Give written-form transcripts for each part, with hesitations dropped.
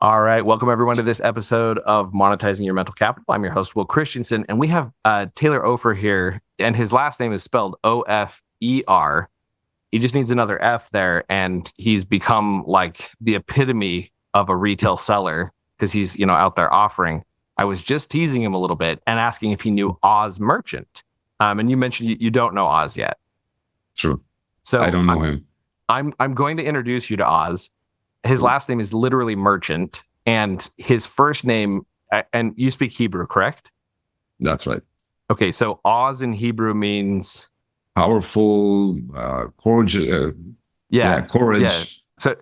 All right. Welcome, everyone, to this episode of Monetizing Your Mental Capital. I'm your host, Will Christensen, and we have Talor Ofer here, and his last name is spelled O-F-E-R. He just needs another F there, and he's become like the epitome of a retail seller because he's, out there offering. I was just teasing him a little bit and asking if he knew Oz Merchant. And you mentioned you don't know Oz yet. True. So I don't know him. I'm going to introduce you to Oz. His last name is literally Merchant, and his first name, and you speak Hebrew, correct? That's right. Okay, so Oz in Hebrew means powerful, courage. Courage. Yeah. So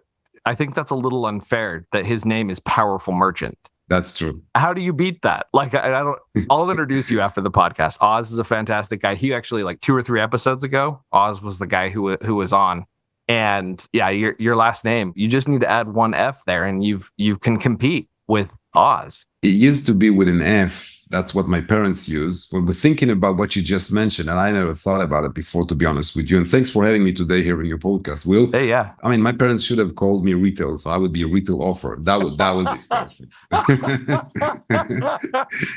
I think that's a little unfair that his name is Powerful Merchant. That's true. How do you beat that? Like, I don't. I'll introduce you after the podcast. Oz is a fantastic guy. He actually, like 2 or 3 episodes ago, Oz was the guy who was on. And yeah, your last name, you just need to add one F there, and you can compete with Oz. It used to be with an F. That's what my parents use. When we're thinking about what you just mentioned, and I never thought about it before, to be honest with you. And thanks for having me today here in your podcast, Will. Hey, yeah. I mean, my parents should have called me Retail, so I would be a Retail Offer. That would be perfect.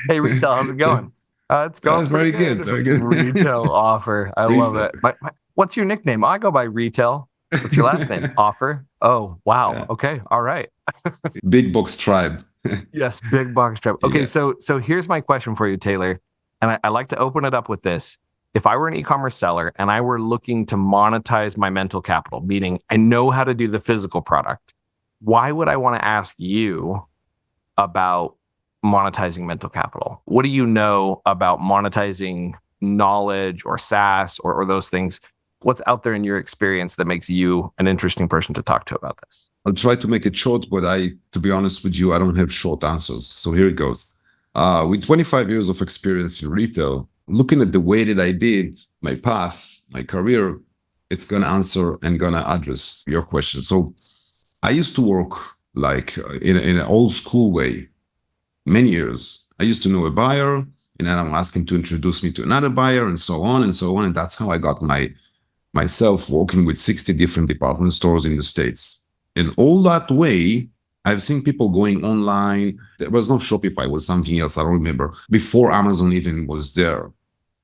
Hey, Retail, how's it going? It's going very good. Very good. Retail Offer. I love it. What's your nickname? I go by Retail. What's your last name? Offer. Oh, wow. Yeah. Okay. All right. Big Box Tribe. Yes, Big Box Tribe. Okay, yeah. So here's my question for you, Talor. And I like to open it up with this. If I were an e-commerce seller and I were looking to monetize my mental capital, meaning I know how to do the physical product, why would I want to ask you about monetizing mental capital? What do you know about monetizing knowledge or SaaS or those things? What's out there in your experience that makes you an interesting person to talk to about this? I'll try to make it short, but to be honest with you, I don't have short answers. So here it goes. With 25 years of experience in retail, looking at the way that I did my path, my career, it's going to answer and going to address your question. So I used to work like in an old school way, many years. I used to know a buyer, and then I'm asking to introduce me to another buyer, and so on and so on. And that's how I got myself working with 60 different department stores in the States. And all that way, I've seen people going online. There was no Shopify, it was something else, I don't remember. Before Amazon even was there.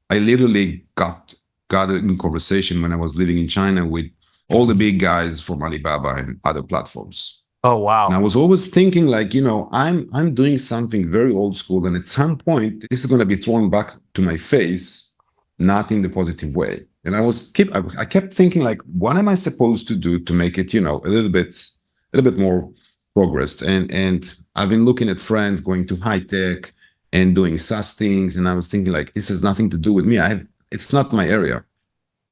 I literally got in conversation when I was living in China with all the big guys from Alibaba and other platforms. Oh, wow. And I was always thinking like, I'm doing something very old school. And at some point, this is going to be thrown back to my face, not in the positive way. And I kept thinking like, what am I supposed to do to make it, a little bit more progressed? And I've been looking at friends going to high tech and doing SaaS things. And I was thinking like, this has nothing to do with me. It's not my area.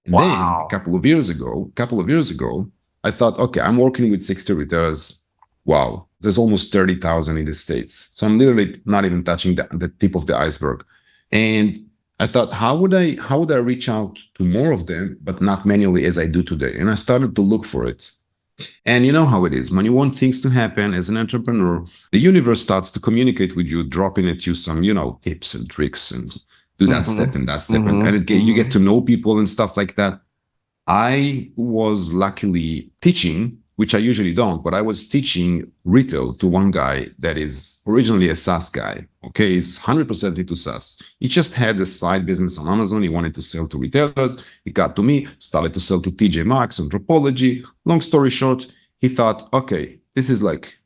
And wow. Then a couple of years ago, I thought, okay, I'm working with 60 retailers. Wow. There's almost 30,000 in the States. So I'm literally not even touching the tip of the iceberg. And I thought, how would I reach out to more of them, but not manually as I do today? And I started to look for it. And you know how it is. When you want things to happen as an entrepreneur, the universe starts to communicate with you, dropping at you some, tips and tricks and do that step and that step. And you get to know people and stuff like that. I was luckily teaching, which I usually don't, but I was teaching retail to one guy that is originally a SaaS guy. Okay, he's 100% into SaaS. He just had a side business on Amazon. He wanted to sell to retailers. He got to me, started to sell to TJ Maxx, Anthropology. Long story short, he thought, okay, this is like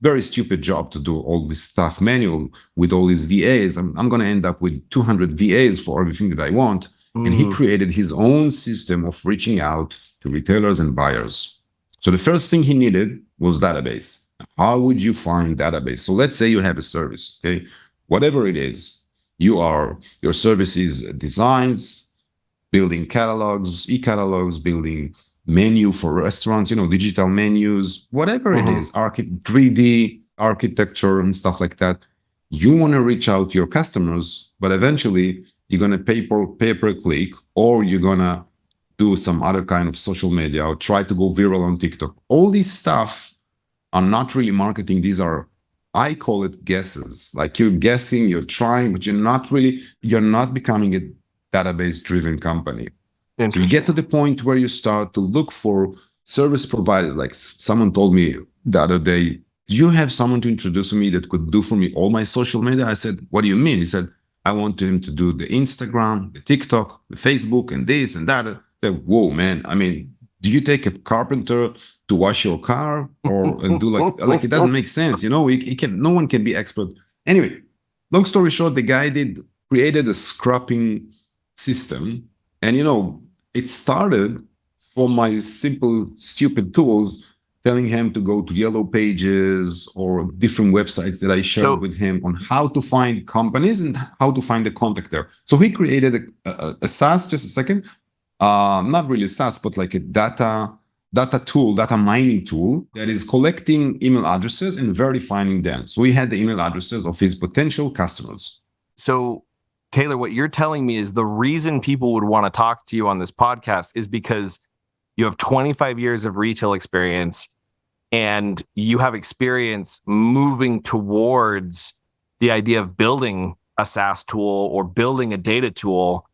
very stupid job to do all this stuff manual with all these VAs. I'm going to end up with 200 VAs for everything that I want. And he created his own system of reaching out to retailers and buyers. So the first thing he needed was database. How would you find database? So let's say you have a service, okay? Whatever it is, your service is designs, building catalogs, e-catalogs, building menu for restaurants, digital menus, whatever it is, 3D architecture and stuff like that. You want to reach out to your customers, but eventually you're going to pay per click, or you're going to do some other kind of social media or try to go viral on TikTok. All these stuff are not really marketing. These are, I call it guesses. Like you're guessing, you're trying, but you're not becoming a database driven company. So you get to the point where you start to look for service providers. Like someone told me the other day, do you have someone to introduce me that could do for me all my social media? I said, what do you mean? He said, I want him to do the Instagram, the TikTok, the Facebook, and this and that. I said, whoa, man. I mean, do you take a carpenter to wash your car or and do like it doesn't make sense, you know? He can, no one can be expert. Anyway, long story short, the guy created a scrapping system, and you know, it started from my simple, stupid tools, telling him to go to Yellow Pages or different websites that I shared with him on how to find companies and how to find the contact there. So he created a SaaS, just a second, not really SaaS, but like a data tool, data mining tool that is collecting email addresses and verifying them. So we had the email addresses of his potential customers. So Talor, what you're telling me is the reason people would want to talk to you on this podcast is because you have 25 years of retail experience and you have experience moving towards the idea of building a SaaS tool or building a data tool.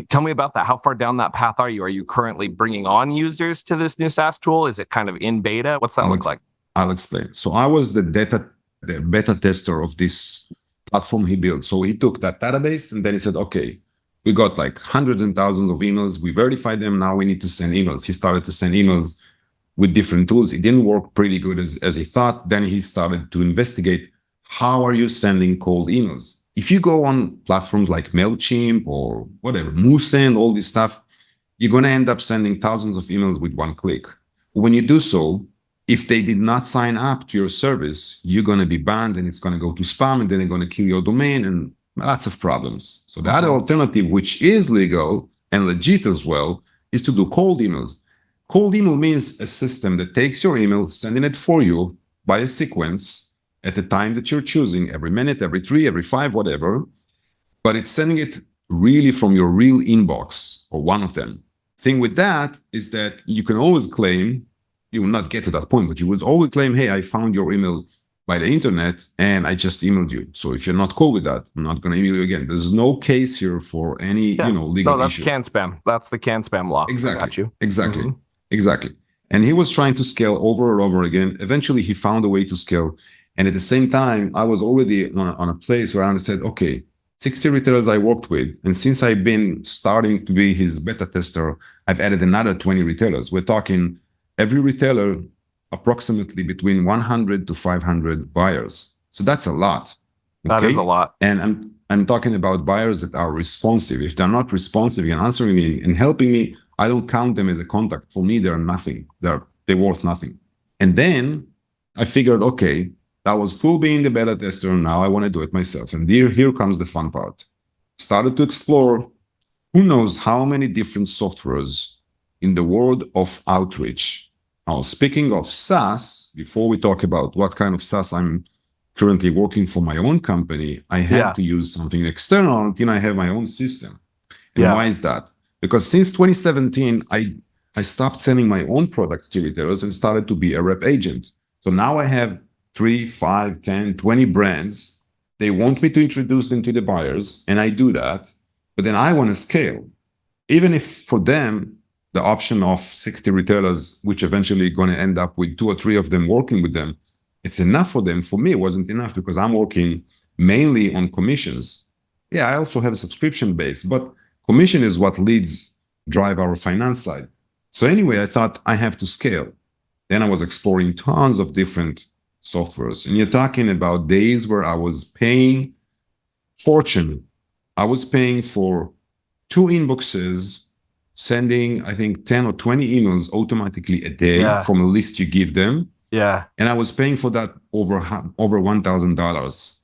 Tell me about that. How far down that path are you? Are you currently bringing on users to this new SaaS tool? Is it kind of in beta? What's that look like? I'll explain. So I was the beta tester of this platform he built. So he took that database and then he said, okay, we got like hundreds and thousands of emails. We verified them. Now we need to send emails. He started to send emails with different tools. It didn't work pretty good as he thought. Then he started to investigate, how are you sending cold emails? If you go on platforms like MailChimp or whatever, Moosend, all this stuff, you're going to end up sending thousands of emails with one click. When you do so, if they did not sign up to your service, you're going to be banned and it's going to go to spam and then they're going to kill your domain and lots of problems. So the other alternative, which is legal and legit as well, is to do cold emails. Cold email means a system that takes your email, sending it for you by a sequence at the time that you're choosing, every minute, every 3, every 5, whatever. But it's sending it really from your real inbox or one of them. Thing with that is that you can always claim, you will not get to that point, but you would always claim, hey, I found your email by the internet and I just emailed you. So if you're not cool with that, I'm not going to email you again. There's no case here for any, legal that's issue. CAN spam. That's the CAN spam law. Exactly. I got you. Exactly. Mm-hmm. Exactly. And he was trying to scale over and over again. Eventually, he found a way to scale. And at the same time, I was already on a place where I said, okay, 60 retailers I worked with. And since I've been starting to be his beta tester, I've added another 20 retailers. We're talking every retailer, approximately between 100 to 500 buyers. So that's a lot. Okay? That is a lot. And I'm talking about buyers that are responsive. If they're not responsive and answering me and helping me, I don't count them as a contact. For me, they're nothing. They're worth nothing. And then I figured, okay, that was full being the beta tester. Now I want to do it myself. And here comes the fun part. Started to explore who knows how many different softwares in the world of outreach. Now, speaking of SaaS, before we talk about what kind of SaaS I'm currently working for my own company, I had to use something external until I have my own system. And why is that? Because since 2017, I stopped selling my own products to retailers and started to be a rep agent. So now I have 3, 5, 10, 20 brands. They want me to introduce them to the buyers, and I do that. But then I want to scale. Even if for them, the option of 60 retailers, which eventually going to end up with 2 or 3 of them working with them, it's enough for them. For me, it wasn't enough because I'm working mainly on commissions. Yeah, I also have a subscription base, but commission is what drive our finance side. So anyway, I thought I have to scale. Then I was exploring tons of different softwares. And you're talking about days where I was paying fortune. I was paying for 2 inboxes, sending, I think, 10 or 20 emails automatically a day from a list you give them. Yeah. And I was paying for that over $1,000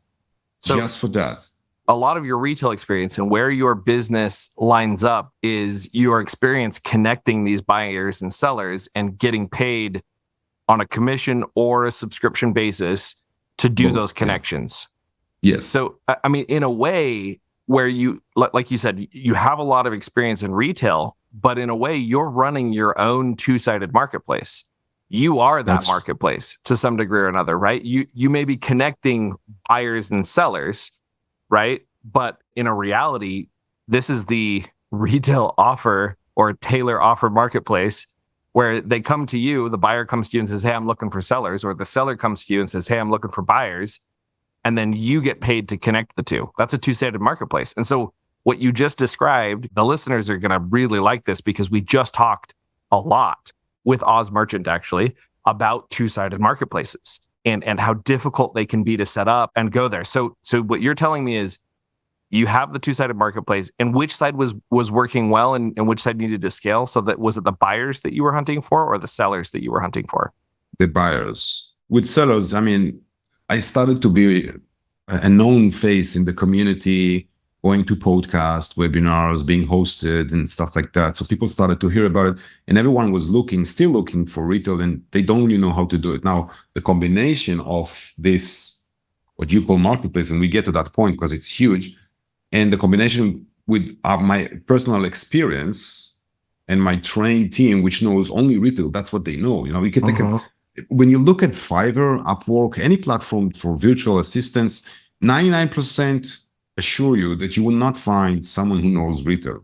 just for that. A lot of your retail experience and where your business lines up is your experience connecting these buyers and sellers and getting paid on a commission or a subscription basis to do those connections. Yes. So, I mean, in a way where you, like you said, you have a lot of experience in retail, but in a way you're running your own 2-sided marketplace. You are that marketplace to some degree or another, right? You may be connecting buyers and sellers, right? But in a reality, this is the retail offer or Talor Ofer marketplace. where they come to you, the buyer comes to you and says, hey, I'm looking for sellers, or the seller comes to you and says, hey, I'm looking for buyers. And then you get paid to connect the two. That's a two-sided marketplace. And so what you just described, the listeners are going to really like this, because we just talked a lot with Oz Merchant actually about two-sided marketplaces and how difficult they can be to set up and go there. So what you're telling me is you have the two-sided marketplace, and which side was working well and which side needed to scale? So that, was it the buyers that you were hunting for or the sellers that you were hunting for? The buyers. With sellers, I mean, I started to be a known face in the community, going to podcasts, webinars, being hosted and stuff like that. So people started to hear about it, and everyone was still looking for retail, and they don't really know how to do it. Now, the combination of this, what you call marketplace, and we get to that point because it's huge, and the combination with my personal experience and my trained team, which knows only retail, that's what they know. You can take when you look at Fiverr, Upwork, any platform for virtual assistants, 99% assure you that you will not find someone who knows retail,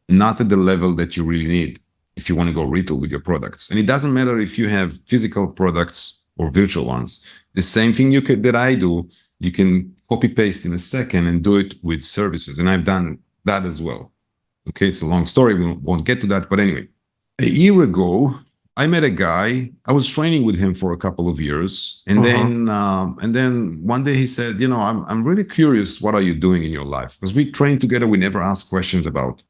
not at the level that you really need if you want to go retail with your products. And it doesn't matter if you have physical products or virtual ones. The same thing that I do, you can copy paste in a second and do it with services. And I've done that as well. Okay, it's a long story. We won't get to that. But anyway, a year ago, I met a guy. I was training with him for a couple of years, and then one day he said, I'm really curious. What are you doing in your life? Because we train together, we never ask questions about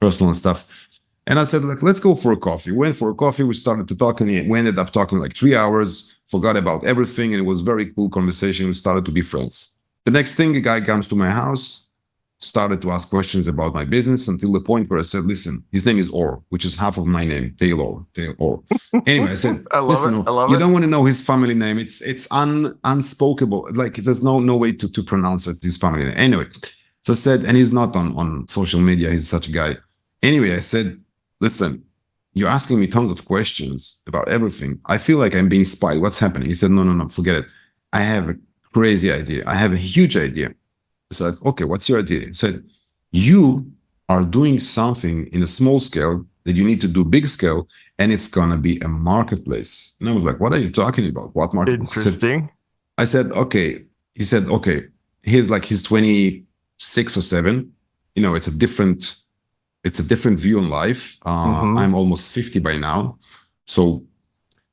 personal stuff. And I said, let's go for a coffee. We went for a coffee. We started to talk, and we ended up talking like 3 hours. Forgot about everything, and it was very cool conversation. We started to be friends. The next thing, a guy comes to my house. Started to ask questions about my business until the point where I said, listen, his name is Or, which is half of my name, Talor. Anyway, I said, listen, you don't want to know his family name. It's unspeakable. Like, there's no way to pronounce it, his family name. Anyway, so I said, and he's not on social media. He's such a guy. Anyway, I said, listen, you're asking me tons of questions about everything. I feel like I'm being spied. What's happening? He said, no, forget it. I have a crazy idea. I have a huge idea. I said, okay, what's your idea? He said, you are doing something in a small scale that you need to do big scale, and it's going to be a marketplace. And I was like, what are you talking about? What marketplace? Interesting. I said, okay. He said, okay, he's 26 or 7. It's a different view on life. I'm almost 50 by now. So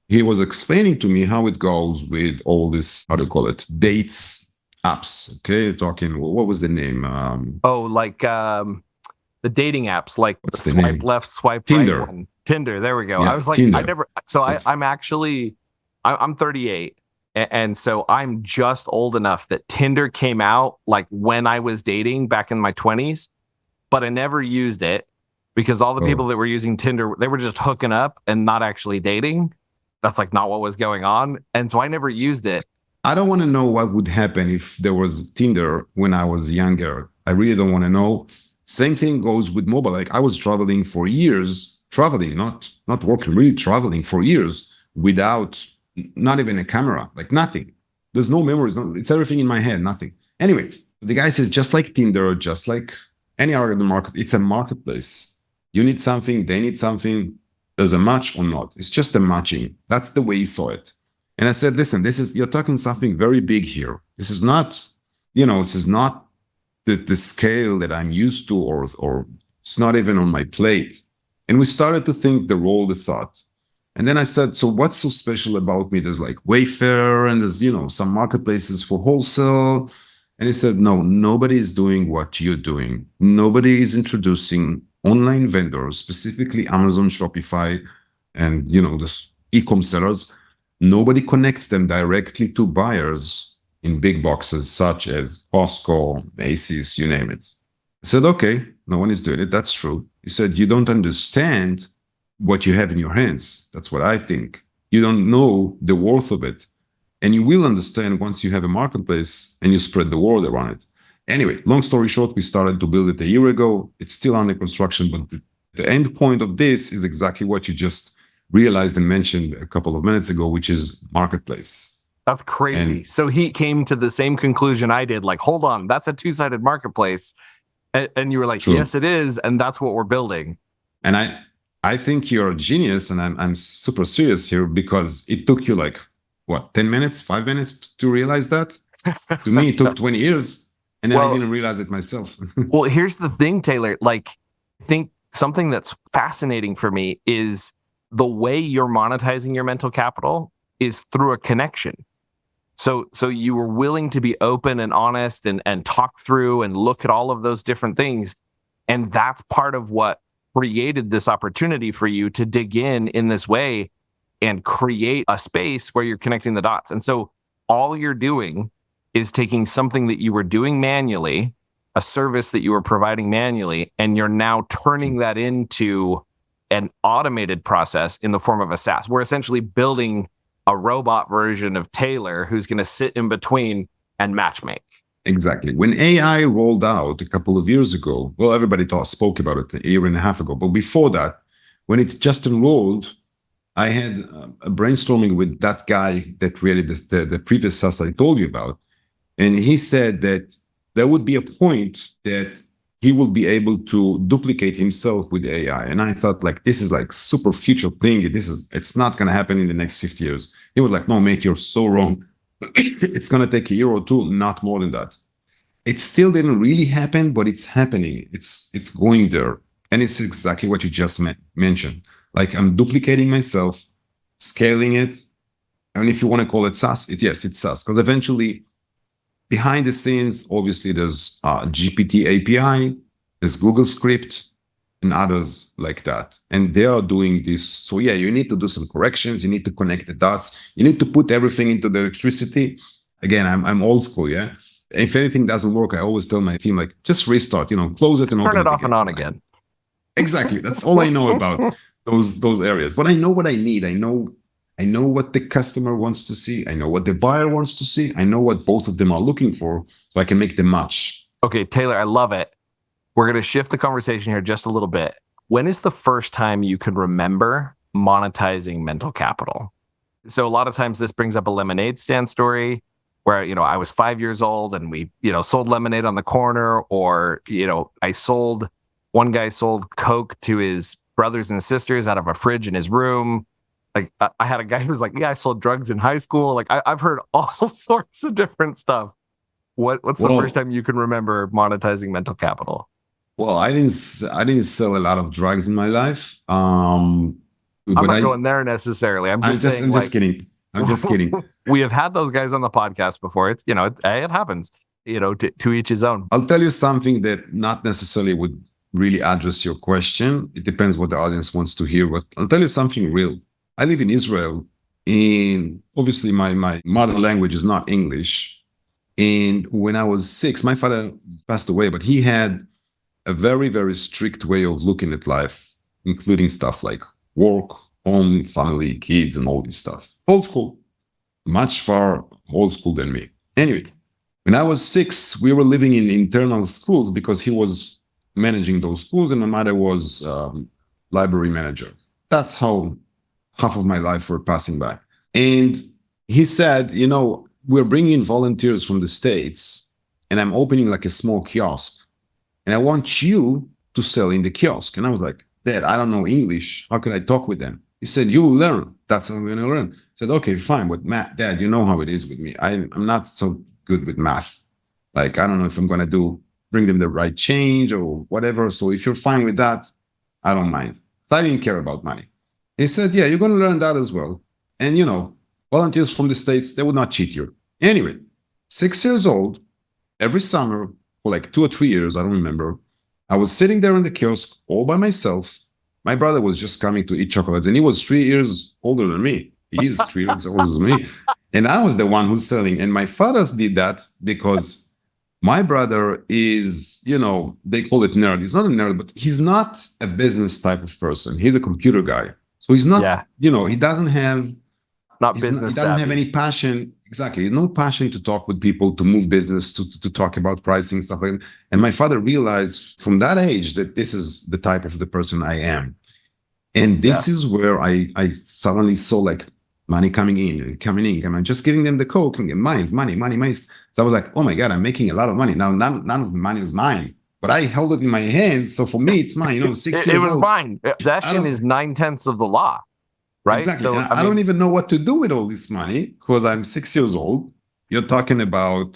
he was explaining to me how it goes with all this, how do you call it, dates, apps. Okay, talking. What was the name? The dating apps, like the swipe name? Left, swipe Tinder. right one. Tinder. There we go. Yeah, I was like, Tinder. I'm 38, and so I'm just old enough that Tinder came out like when I was dating back in my 20s, but I never used it because all the people that were using Tinder, they were just hooking up and not actually dating. That's like not what was going on, and so I never used it. I don't want to know what would happen if there was Tinder when I was younger. I really don't want to know. Same thing goes with mobile. Like, I was traveling for years, not working, really traveling for years without, not even a camera, like nothing. There's no memories. It's everything in my head, nothing. Anyway, the guy says, just like Tinder, just like any other market, it's a marketplace. You need something, they need something. There's a match or not. It's just a matching. That's the way he saw it. And I said, listen, you're talking something very big here. This is not, the scale that I'm used to, or it's not even on my plate. And we started to think the thought. And then I said, so what's so special about me? There's like Wayfair, and there's, some marketplaces for wholesale. And he said, no, nobody is doing what you're doing. Nobody is introducing online vendors, specifically Amazon, Shopify, and, the e-com sellers. Nobody connects them directly to buyers in big boxes such as Costco, Macy's, you name it. I said, okay, no one is doing it. That's true. He said, you don't understand what you have in your hands. That's what I think. You don't know the worth of it. And you will understand once you have a marketplace and you spread the word around it. Anyway, long story short, we started to build it a year ago. It's still under construction, but the end point of this is exactly what you just realized and mentioned a couple of minutes ago, which is marketplace. That's crazy. So he came to the same conclusion I did, like, hold on, that's a two-sided marketplace. And you were like, true. Yes, it is. And that's what we're building. And I think you're a genius, and I'm super serious here, because it took you like, what, 10 minutes, 5 minutes to realize that? To me, it took 20 years, and then I didn't realize it myself. Well, here's the thing, Talor. Like, I think something that's fascinating for me is the way you're monetizing your mental capital is through a connection. So you were willing to be open and honest and talk through and look at all of those different things. And that's part of what created this opportunity for you to dig in this way and create a space where you're connecting the dots. And so all you're doing is taking something that you were doing manually, a service that you were providing manually, and you're now turning that into an automated process in the form of a SaaS. We're essentially building a robot version of Talor who's going to sit in between and matchmake. Exactly. When AI rolled out a couple of years ago, well, everybody spoke about it a year and a half ago. But before that, when it just enrolled, I had a brainstorming with that guy that created the previous SaaS I told you about. And he said that there would be a point that he will be able to duplicate himself with AI. And I thought, like, this is like super future thing. It's not going to happen in the next 50 years. He was like, no, mate, you're so wrong. It's going to take a year or two, not more than that. It still didn't really happen, but it's happening. It's going there. And it's exactly what you just mentioned. Like, I'm duplicating myself, scaling it. And if you want to call it SaaS, yes, it's SaaS. Because eventually, behind the scenes, obviously, there's GPT API, there's Google Script, and others like that. And they are doing this. So yeah, you need to do some corrections. You need to connect the dots. You need to put everything into the electricity. Again, I'm old school, yeah? If anything doesn't work, I always tell my team, like, just restart, close it and turn open it off again. and on again. Exactly. That's all I know about those areas. But I know what I need. I know what the customer wants to see. I know what the buyer wants to see. I know what both of them are looking for, so I can make the match. Okay, Talor, I love it. We're going to shift the conversation here just a little bit. When is the first time you can remember monetizing mental capital? So a lot of times this brings up a lemonade stand story where, I was 5 years old and we, sold lemonade on the corner, or, one guy sold Coke to his brothers and sisters out of a fridge in his room. Like, I had a guy who was like, yeah, I sold drugs in high school. Like, I've heard all sorts of different stuff. What's the first time you can remember monetizing mental capital? Well, I didn't sell a lot of drugs in my life. I'm not going there necessarily. I'm just kidding. I'm just kidding. We have had those guys on the podcast before. It's, it happens, to each his own. I'll tell you something that not necessarily would really address your question. It depends what the audience wants to hear, but I'll tell you something real. I live in Israel, and obviously my mother language is not English. And when I was 6, my father passed away, but he had a very, very strict way of looking at life, including stuff like work, home, family, kids, and all this stuff. Old school, much far old school than me. Anyway, when I was 6, we were living in internal schools because he was managing those schools and my mother was library manager. That's how half of my life were passing by. And he said, we're bringing in volunteers from the States and I'm opening like a small kiosk. And I want you to sell in the kiosk. And I was like, Dad, I don't know English. How can I talk with them? He said, you will learn. That's how I'm going to learn. I said, okay, fine. But Dad, you know how it is with me. I'm not so good with math. Like, I don't know if I'm going to bring them the right change or whatever. So if you're fine with that, I don't mind. So I didn't care about money. He said, yeah, you're going to learn that as well. And, volunteers from the States, they would not cheat you. Anyway, 6 years old, every summer, for like 2 or 3 years, I don't remember, I was sitting there in the kiosk all by myself. My brother was just coming to eat chocolates, and he was 3 years older than me. He is 3 years older than me. And I was the one who's selling. And my father did that because my brother is, they call it nerd. He's not a nerd, but he's not a business type of person. He's a computer guy. So he's not, he doesn't have... Not business he doesn't have any passion. Exactly. No passion to talk with people, to move business, to talk about pricing, stuff like that. And my father realized from that age that this is the type of the person I am. And this is where I suddenly saw like money coming in. And I'm just giving them the Coke and money. So I was like, oh my God, I'm making a lot of money. Now, none of the money is mine. but I held it in my hands. So for me, it's mine. 6 It years was old. mine. Possession is 9/10 of the law, right? Exactly. So And I don't even know what to do with all this money because I'm 6 years old. You're talking about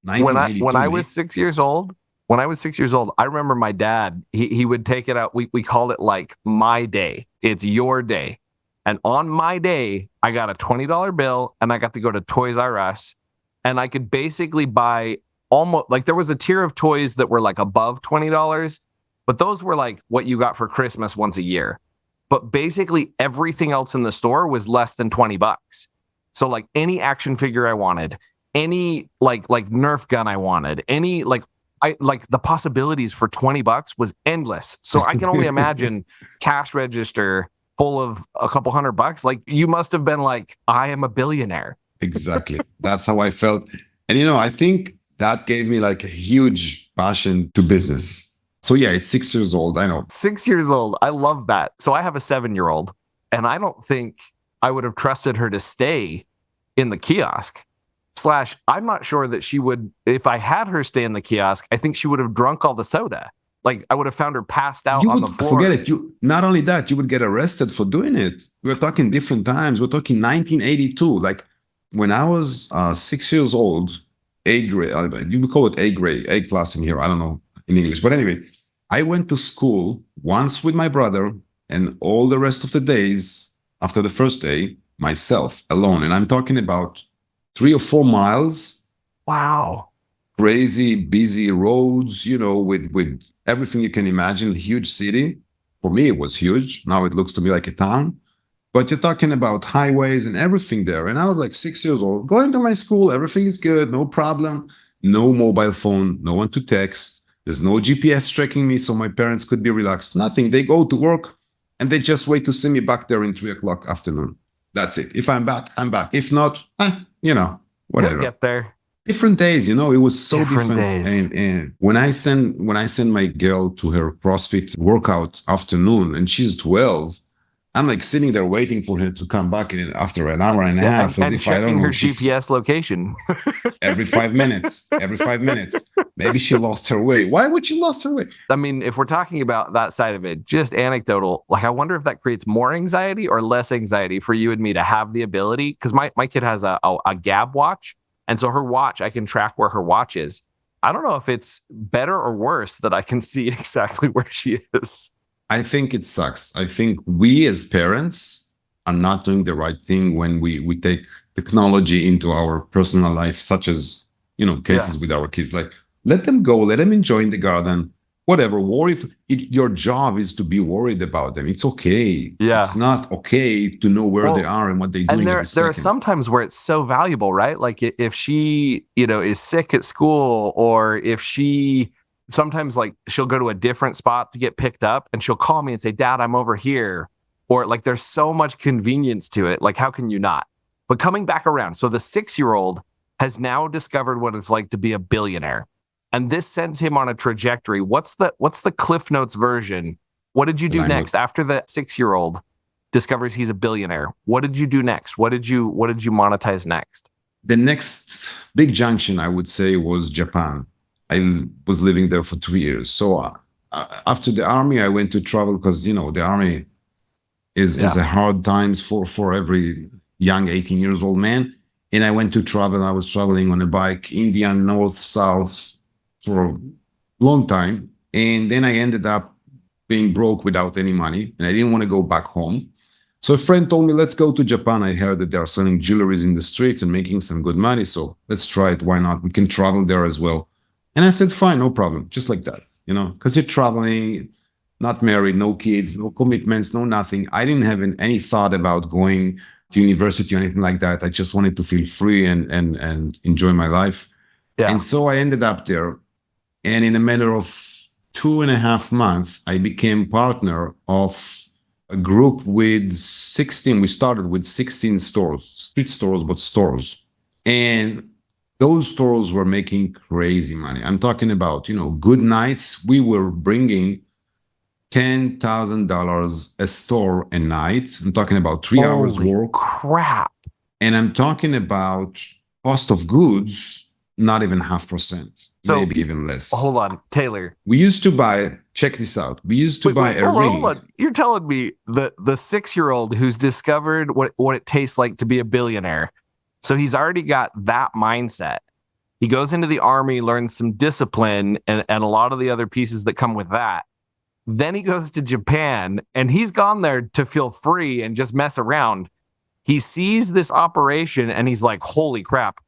when 1982. I was 6 years old, I remember my dad, he would take it out. We called it like my day. It's your day. And on my day, I got a $20 bill and I got to go to Toys R Us and I could basically buy almost like there was a tier of toys that were like above $20, but those were like what you got for Christmas once a year. But basically everything else in the store was less than $20. So like any action figure I wanted, any like Nerf gun I wanted, any like I like the possibilities for $20 was endless. So I can only imagine cash register full of a couple $100. Like you must have been like, I am a billionaire. Exactly. That's how I felt. And I think that gave me like a huge passion to business. So yeah, it's 6 years old. I know. 6 years old. I love that. So I have a 7-year-old and I don't think I would have trusted her to stay in the kiosk. I'm not sure that she would, if I had her stay in the kiosk, I think she would have drunk all the soda. Like I would have found her passed out on the floor. Forget it. Not only that, you would get arrested for doing it. We're talking different times. We're talking 1982. Like when I was 6 years old, eighth grade, you would call it eighth grade, eighth class in here. I don't know in English. But anyway, I went to school once with my brother and all the rest of the days after the first day, myself alone. And I'm talking about 3 or 4 miles. Wow. Crazy, busy roads, with everything you can imagine, huge city. For me, it was huge. Now it looks to me like a town. But you're talking about highways and everything there. And I was like 6 years old, going to my school. Everything is good, no problem. No mobile phone, no one to text. There's no GPS tracking me so my parents could be relaxed. Nothing. They go to work and they just wait to see me back there in 3 o'clock afternoon. That's it. If I'm back, I'm back. If not, whatever. You'll get there. Different days, it was so different. Days. And when I send my girl to her CrossFit workout afternoon and she's 12, I'm like sitting there waiting for her to come back after an hour and a half, and as if I don't know her GPS location. every 5 minutes. Maybe she lost her way. Why would she lost her way? I mean, if we're talking about that side of it, just anecdotal, like I wonder if that creates more anxiety or less anxiety for you and me to have the ability, because my kid has a Gab watch. And so her watch, I can track where her watch is. I don't know if it's better or worse that I can see exactly where she is. I think it sucks. I think we as parents are not doing the right thing when we take technology into our personal life, such as, cases with our kids. Like, let them go, let them enjoy in the garden, whatever. Worry if your job is to be worried about them. It's okay. Yeah. It's not okay to know where they are and what they're doing. And there are some times where it's so valuable, right? Like if she, is sick at school, or if she sometimes like she'll go to a different spot to get picked up and she'll call me and say, Dad, I'm over here. Or like there's so much convenience to it. Like, how can you not? But coming back around, so the 6-year-old has now discovered what it's like to be a billionaire. And this sends him on a trajectory. What's the Cliff Notes version? What did you do next after the 6-year-old discovers he's a billionaire? What did you do next? What did you monetize next? The next big junction, I would say, was Japan. I was living there for 3 years. So after the army, I went to travel because, the army is a hard times for every young 18 years old man. And I went to travel. I was traveling on a bike, India, north, south, for a long time. And then I ended up being broke without any money. And I didn't want to go back home. So a friend told me, let's go to Japan. I heard that they are selling jewelries in the streets and making some good money. So let's try it. Why not? We can travel there as well. And I said, fine, no problem. Just like that, because you're traveling, not married, no kids, no commitments, no nothing. I didn't have any thought about going to university or anything like that. I just wanted to feel free and enjoy my life. Yeah. And so I ended up there. And in a matter of 2.5 months, I became partner of a group with 16. We started with 16 stores, street stores, but stores. And those stores were making crazy money. I'm talking about, good nights. We were bringing $10,000 a store a night. I'm talking about 3 hours work. Crap. And I'm talking about cost of goods not even 0.5%, So, maybe even less. Hold on, Talor. We used to buy, check this out. We used to buy a ring. Hold on. You're telling me the 6-year-old who's discovered what it tastes like to be a billionaire. So he's already got that mindset. He goes into the army, learns some discipline and a lot of the other pieces that come with that. Then he goes to Japan and he's gone there to feel free and just mess around. He sees this operation and he's like, holy crap,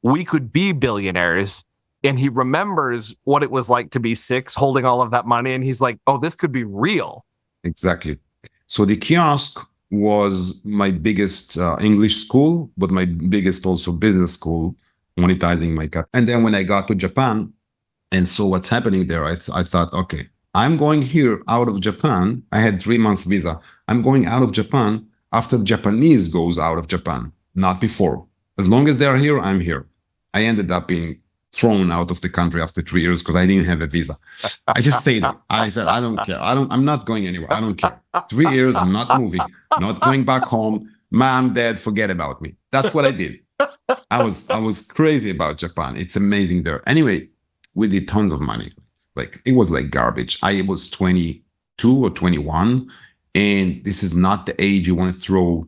we could be billionaires. And he remembers what it was like to be 6, holding all of that money. And he's like, oh, this could be real. Exactly. So the kiosk was my biggest English school, but my biggest also business school, monetizing my cut. And then when I got to Japan and saw what's happening there, I thought, okay, I'm going here out of Japan. I had 3-month visa. I'm going out of Japan after Japanese goes out of Japan, not before. As long as they're here, I'm here. I ended up being thrown out of the country after 3 years because I didn't have a visa. I just stayed there. I said, I don't care. I'm not going anywhere. I don't care. 3 years, I'm not moving, not going back home. Mom, dad, forget about me. That's what I did. I was crazy about Japan. It's amazing there. Anyway, we did tons of money. Like it was like garbage. I was 22 or 21. And this is not the age you want to throw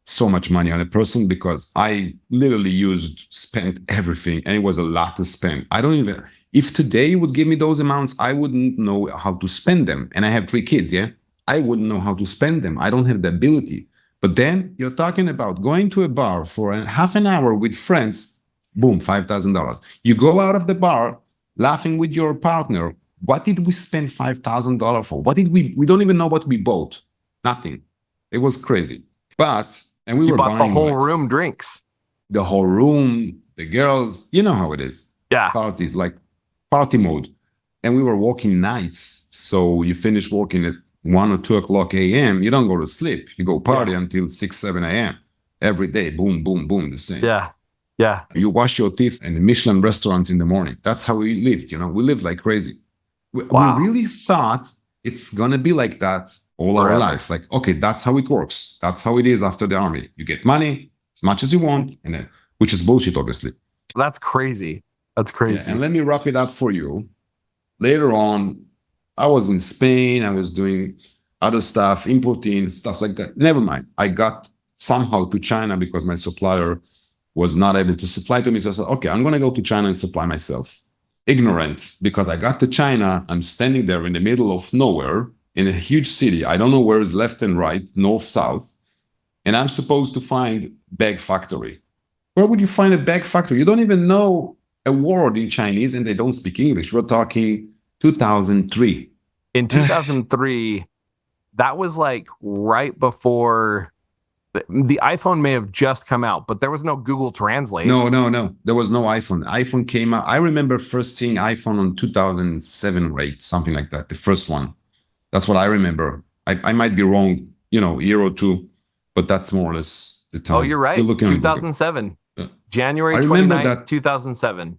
so much money on a person, because I literally spent everything, and it was a lot to spend. I don't even, if today would give me those amounts, I wouldn't know how to spend them. And I have 3 kids, yeah? I wouldn't know how to spend them. I don't have the ability. But then you're talking about going to a bar for half an hour with friends, boom, $5,000. You go out of the bar laughing with your partner. What did we spend $5,000 for? We don't even know what we bought. Nothing. It was crazy. But, and we were bought the buying whole room drinks. The whole room, the girls, you know how it is. Yeah. Parties, like party mode. And we were working nights. So you finish working at 1 or 2 o'clock a.m. You don't go to sleep. You go party until 6, 7 a.m. every day. Boom, boom, boom, the same. Yeah. Yeah. You wash your teeth in the Michelin restaurants in the morning. That's how we lived, we lived like crazy. We really thought it's going to be like that all our life. Like, okay, that's how it works. That's how it is after the army. You get money as much as you want, and then, which is bullshit, obviously. That's crazy. That's crazy. Yeah, and let me wrap it up for you. Later on, I was in Spain. I was doing other stuff, importing, stuff like that. Never mind. I got somehow to China because my supplier was not able to supply to me. So I said, okay, I'm going to go to China and supply myself. Ignorant, because I got to China. I'm standing there in the middle of nowhere in a huge city. I don't know where is left and right, north, south. And I'm supposed to find bag factory. Where would you find a bag factory? You don't even know a word in Chinese, and they don't speak English. We're talking 2003. In 2003, that was like right before the iPhone may have just come out, but there was no Google Translate. No. There was no iPhone. iPhone came out. I remember first seeing iPhone on 2007 or 8, something like that. The first one. That's what I remember. I might be wrong, a year or two, but that's more or less the time. Oh, you're right. 2007. January 29th, 2007.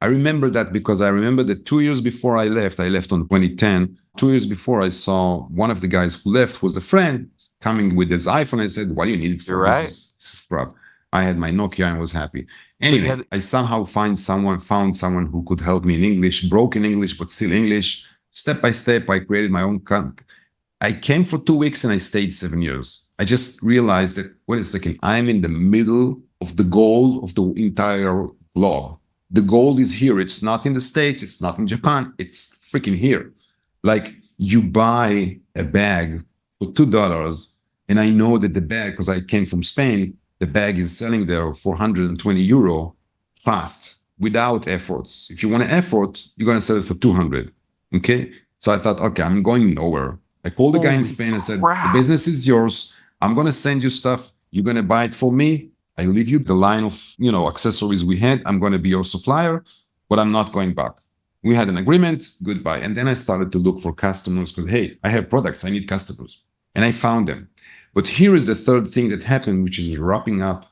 I remember that because I remember that 2 years before I left on 2010. 2 years before, I saw one of the guys who left was a friend coming with his iPhone. I said, what do you need it for? You're right. This is crap. I had my Nokia and was happy. Anyway, I somehow found someone who could help me in English, broken English, but still English. Step by step, I created my own company. I came for 2 weeks and I stayed 7 years. I just realized that, wait a second, I'm in the middle of the goal of the entire globe. The gold is here. It's not in the States. It's not in Japan. It's freaking here. Like, you buy a bag for $2, and I know that the bag, because I came from Spain, the bag is selling there for 120 euro fast, without efforts. If you want an effort, you're going to sell it for 200. Okay? So I thought, okay, I'm going nowhere. I called the guy in Spain and said, the business is yours. I'm going to send you stuff. You're going to buy it for me. I leave you the line of, accessories we had. I'm going to be your supplier, but I'm not going back. We had an agreement. Goodbye. And then I started to look for customers because, hey, I have products. I need customers. And I found them. But here is the third thing that happened, which is wrapping up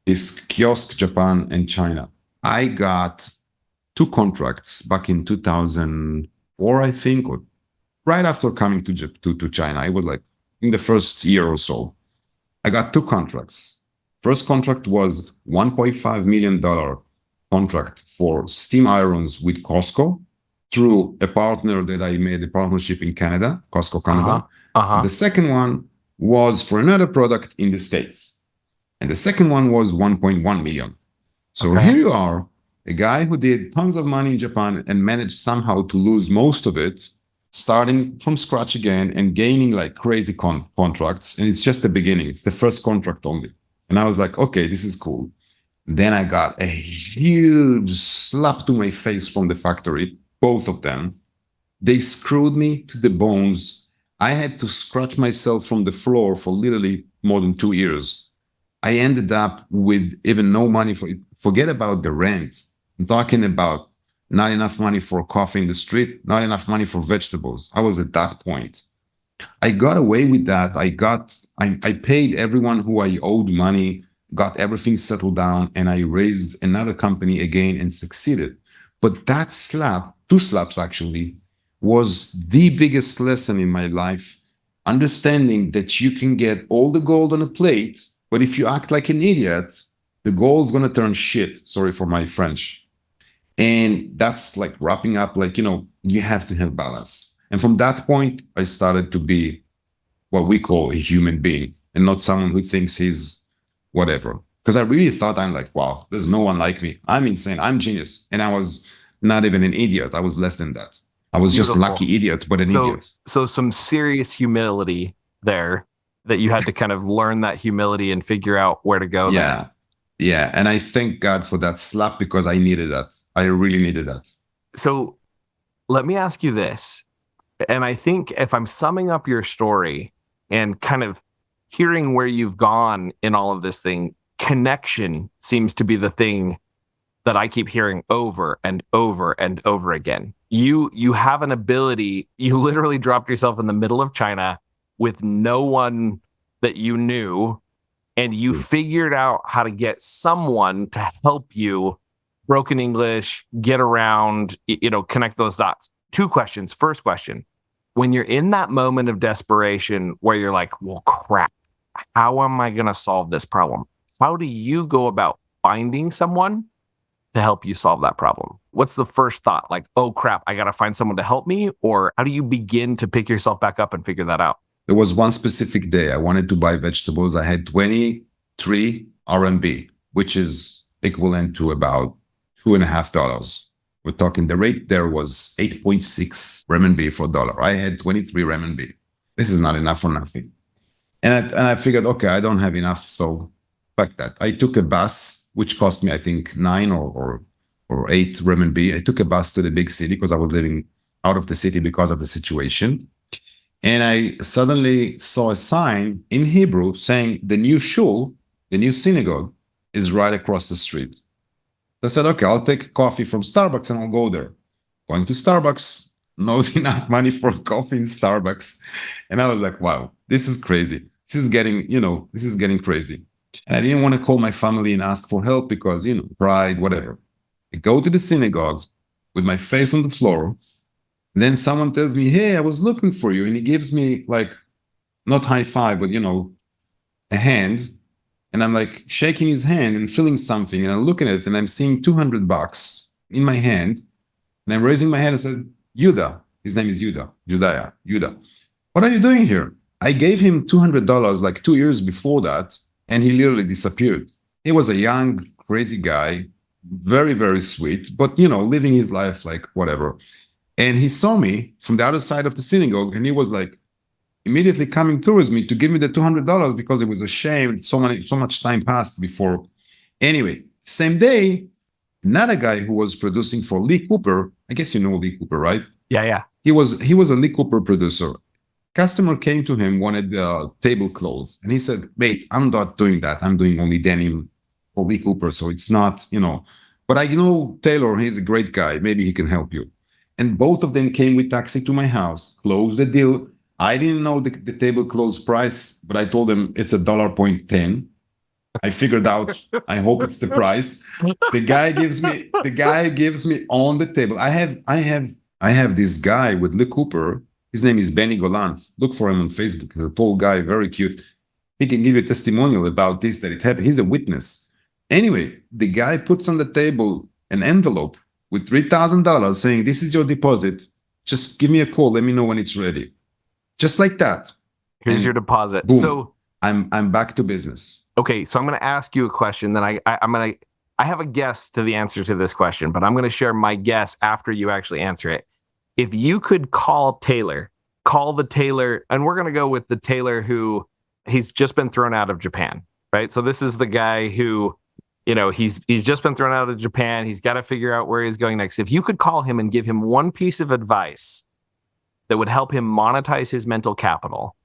this kiosk, Japan and China. I got 2 contracts back in 2004, I think, or right after coming to China. I was like in the first year or so. I got 2 contracts. First contract was $1.5 million contract for steam irons with Costco through a partner that I made a partnership in Canada, Costco Canada. The second one was for another product in the States. And the second one was 1.1 million. So here you are, a guy who did tons of money in Japan and managed somehow to lose most of it, starting from scratch again and gaining like crazy contracts. And it's just the beginning. It's the first contract only. And I was like, okay, this is cool. Then I got a huge slap to my face from the factory, both of them. They screwed me to the bones. I had to scratch myself from the floor for literally more than 2 years. I ended up with even no money for it. Forget about the rent. I'm talking about not enough money for coffee in the street, not enough money for vegetables. I was at that point. I got away with that. I paid everyone who I owed money, got everything settled down, and I raised another company again and succeeded. But that slap, 2 slaps actually, was the biggest lesson in my life. Understanding that you can get all the gold on a plate, but if you act like an idiot, the gold's going to turn shit. Sorry for my French. And that's like wrapping up, like, you have to have balance. And from that point, I started to be what we call a human being and not someone who thinks he's whatever. Because I really thought I'm like, wow, there's no one like me. I'm insane. I'm genius. And I was not even an idiot. I was less than that. I was just a lucky idiot, but an idiot. So some serious humility there that you had to kind of learn that humility and figure out where to go. Yeah. Yeah. And I thank God for that slap because I needed that. I really needed that. So let me ask you this. And I think if I'm summing up your story and kind of hearing where you've gone in all of this thing, connection seems to be the thing that I keep hearing over and over and over again. You have an ability, you literally dropped yourself in the middle of China with no one that you knew, and you figured out how to get someone to help you, broken English, get around, connect those dots. 2 questions. First question, when you're in that moment of desperation where you're like, well, crap, how am I going to solve this problem? How do you go about finding someone to help you solve that problem? What's the first thought? Like, oh, crap, I got to find someone to help me? Or how do you begin to pick yourself back up and figure that out? There was one specific day I wanted to buy vegetables. I had 23 RMB, which is equivalent to about $2.50. We're talking the rate there was 8.6 renminbi for dollar. I had 23 renminbi. This is not enough for nothing. And I figured, okay, I don't have enough, so fuck that. I took a bus, which cost me, I think, 9 or 8 renminbi. I took a bus to the big city because I was living out of the city because of the situation. And I suddenly saw a sign in Hebrew saying the new shul, the new synagogue, is right across the street. I said, okay, I'll take coffee from Starbucks and I'll go there. Going to Starbucks, not enough money for coffee in Starbucks. And I was like, wow, this is crazy. This is getting crazy. And I didn't want to call my family and ask for help because, pride, whatever. I go to the synagogue with my face on the floor. Then someone tells me, hey, I was looking for you. And he gives me like, not high five, but, a hand. And I'm like shaking his hand and feeling something. And I'm looking at it and I'm seeing $200 in my hand. And I'm raising my hand and said, Yuda. His name is Yuda. Yuda. What are you doing here? I gave him $200 like 2 years before that. And he literally disappeared. He was a young, crazy guy. Very, very sweet. But, living his life like whatever. And he saw me from the other side of the synagogue, and he was like immediately coming towards me to give me the $200 because it was a shame. So much time passed before. Anyway, same day, another guy who was producing for Lee Cooper. I guess you know Lee Cooper, right? Yeah. He was a Lee Cooper producer. Customer came to him, wanted the tablecloths, and he said, "Wait, I'm not doing that. I'm doing only denim for Lee Cooper, so it's not, But I know Talor. He's a great guy. Maybe he can help you." And both of them came with taxi to my house, closed the deal. I didn't know the tablecloths price, but I told them it's $1.10. I figured out, I hope it's the price. The guy gives me on the table. I have this guy with Lee Cooper. His name is Benny Golan. Look for him on Facebook. He's a tall guy, very cute. He can give you a testimonial about this, that it happened. He's a witness. Anyway, the guy puts on the table an envelope with $3,000 saying, this is your deposit. Just give me a call. Let me know when it's ready. Just like that. Here's And your deposit. boom, So I'm back to business. okay, so I'm going to ask you a question. Then I have a guess to the answer to this question, but I'm going to share my guess after you actually answer it. If you could call the Talor, and we're going to go with the Talor who he's just been thrown out of Japan, right? So this is the guy who, he's just been thrown out of Japan. He's got to figure out where he's going next. If you could call him and give him one piece of advice that would help him monetize his mental capital,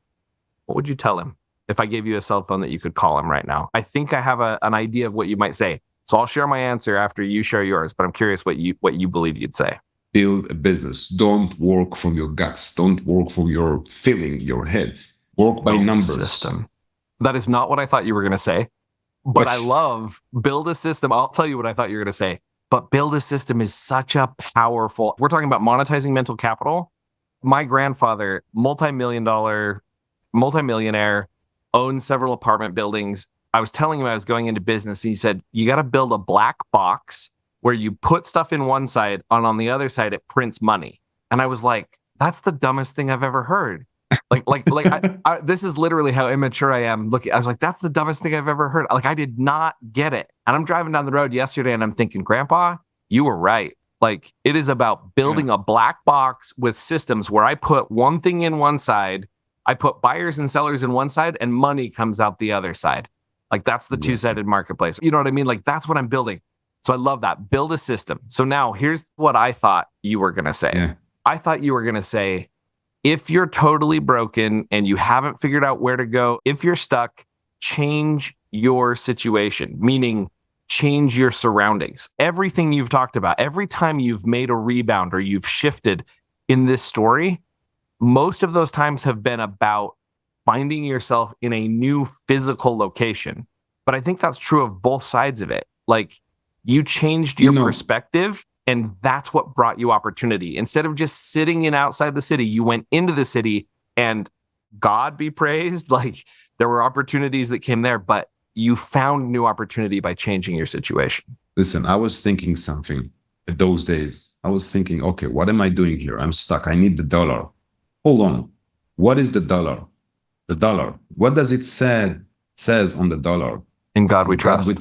what would you tell him? If I gave you a cell phone that you could call him right now, I think I have an idea of what you might say. So I'll share my answer after you share yours, but I'm curious what you believe you'd say. Build a business. Don't work from your guts. Don't work from your feeling, your head. Work by numbers. System. That is not what I thought you were going to say, but I love build a system. I'll tell you what I thought you were going to say, but build a system is such a powerful, we're talking about monetizing mental capital. My grandfather, multi-millionaire, owns several apartment buildings. I was telling him I was going into business. He said, you got to build a black box where you put stuff in one side and on the other side, it prints money. And I was like, that's the dumbest thing I've ever heard. This is literally how immature I am. I was like, that's the dumbest thing I've ever heard. Like, I did not get it. And I'm driving down the road yesterday and I'm thinking, Grandpa, you were right. Like, it is about building a black box with systems where I put one thing in one side, I put buyers and sellers in one side, and money comes out the other side. Like, that's the two-sided marketplace. You know what I mean? Like, that's what I'm building. So I love that. Build a system. So now here's what I thought you were going to say. Yeah. I thought you were going to say, if you're totally broken and you haven't figured out where to go, if you're stuck, change your situation, meaning change your surroundings. Everything you've talked about, every time you've made a rebound or you've shifted in this story, most of those times have been about finding yourself in a new physical location. But I think that's true of both sides of it. Like, you changed your perspective, and that's what brought you opportunity. Instead of just sitting in outside the city, you went into the city, and God be praised, like, there were opportunities that came there, but you found new opportunity by changing your situation. Listen, I was thinking something those days. I was thinking, okay, what am I doing here? I'm stuck. I need the dollar. Hold on. What is the dollar? The dollar. What does it says on the dollar? In God we trust.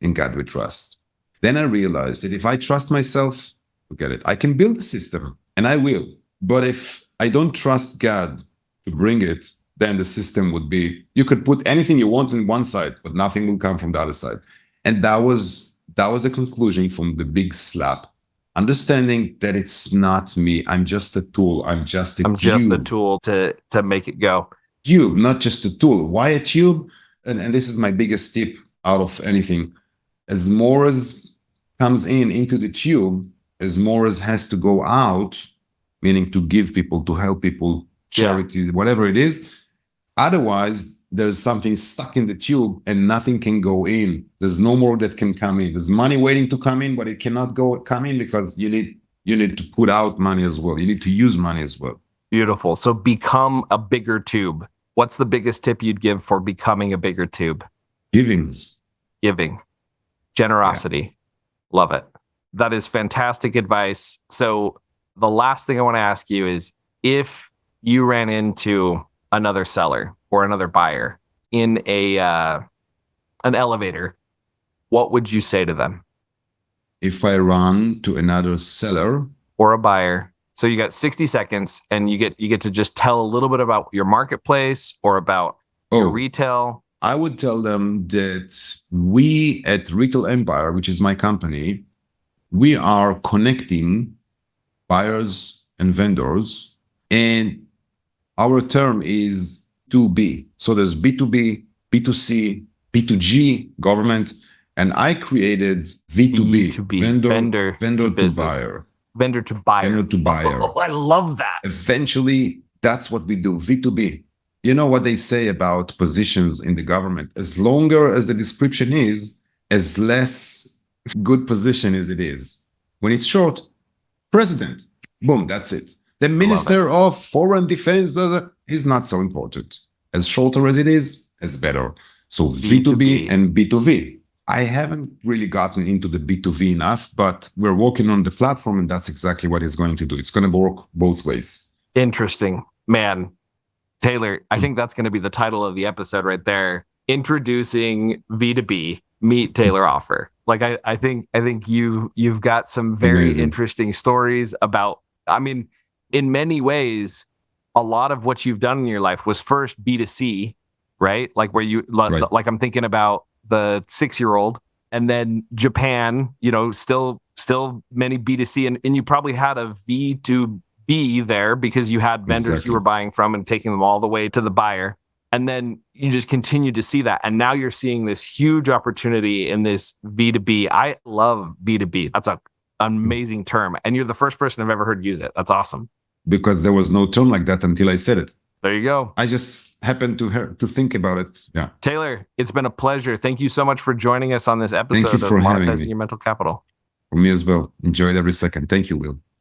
In God we trust. Then I realized that if I trust myself, forget it. I can build a system, and I will. But if I don't trust God to bring it, then the system would be, you could put anything you want on one side, but nothing will come from the other side. And that was the conclusion from the big slap. Understanding that it's not me. I'm just a tool. I'm just a tool to make it go. Tube, not just a tool. Why a tube? And this is my biggest tip out of anything. As more as comes into the tube, as more as has to go out, meaning to give people, to help people, charity, whatever it is. Otherwise, there's something stuck in the tube and nothing can go in. There's no more that can come in. There's money waiting to come in, but it cannot come in because you need to put out money as well. You need to use money as well. Beautiful. So become a bigger tube. What's the biggest tip you'd give for becoming a bigger tube? Giving. Generosity. Yeah. Love it. That is fantastic advice. So the last thing I want to ask you is, if you ran into another seller or another buyer in an elevator, what would you say to them? If I run to another seller or a buyer, so you got 60 seconds and you get to just tell a little bit about your marketplace or about your retail. I would tell them that we at Retail Empire, which is my company, we are connecting buyers and vendors, and our term is 2B. So there's B2B, B2C, B2G, government, and I created V2B, vendor to buyer. Vendor to buyer. Vendor to buyer. Oh, I love that. Eventually, that's what we do, V2B. You know what they say about positions in the government? As longer as the description is, as less good position as it is. When it's short, president, boom, that's it. The Minister of Foreign Defense is not so important. As shorter as it is, as better. So V2B and B2V. I haven't really gotten into the B2V enough, but we're working on the platform, and that's exactly what it's going to do. It's going to work both ways. Interesting. Man, Talor, I think that's going to be the title of the episode right there. Introducing V2B, meet Talor Ofer. Like I think you've got some very Amazing. interesting stories about, I mean, in many ways, a lot of what you've done in your life was first B2C, right? Like where you Right. like I'm thinking about the 6-year-old, and then Japan, still many B2C, and you probably had a V2B there because you had vendors you were buying from and taking them all the way to the buyer. And then you just continue to see that. And now you're seeing this huge opportunity in this V2B. I love V2B. That's an amazing term. And you're the first person I've ever heard use it. That's awesome. Because there was no term like that until I said it. There you go. I just happened to think about it. Yeah. Talor, it's been a pleasure. Thank you so much for joining us on this episode Thank you for of having Monetizing me. Your Mental Capital. For me as well. Enjoyed every second. Thank you, Will.